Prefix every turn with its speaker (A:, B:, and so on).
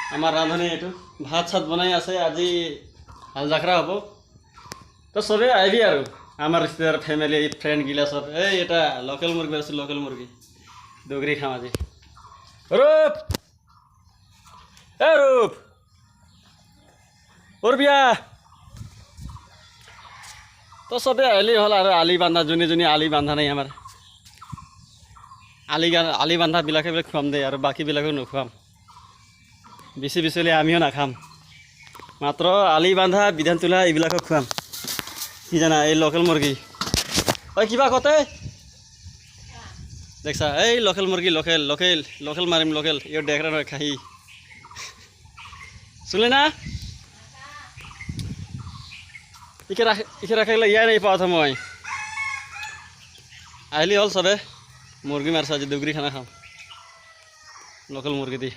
A: আমাৰ ৰান্ধনি এইটো ভাত চাত বনাই আছে আজি হাল জাকৰা হ'ব তো চবেই আহিবি আৰু আমাৰ ৰিষ্টেদাৰ ফেমিলি ফ্ৰেণ্ড গিলা চব এই এটা লোকেল মুৰ্গী আছে লোকেল মুৰ্গী দুগৰি খাম আজি ৰূপ ৰূপ বিয়া তো চবেই আহিলি হ'ল আৰু আলি বান্ধা যোনে যোনে আলি বান্ধা নাই আমাৰ আলি বান্ধাবিলাকে বোলে খুৱাম দেই আৰু বাকীবিলাকো নোখুৱাম বেছি বেছিলে আমিও নাখাম মাত্ৰ আলি বান্ধা বিধান তোলা এইবিলাকক খুৱাম কি জানা এই লোকেল মুৰ্গী ঐ কিবা কতে দেখছা এই লোকেল মুৰ্গী লোকেল লোকেল লোকেল মাৰিম লোকেল ইয়ো ডেকৰা নহয় খাহি শুনলে না ইকে ৰাখিলে ইয়াই নাই পাওঁ মই আহিলি হ'ল চবে মুৰ্গী মাৰছা আজি দুগৰি খানা খাম লোকেল মুৰ্গী দি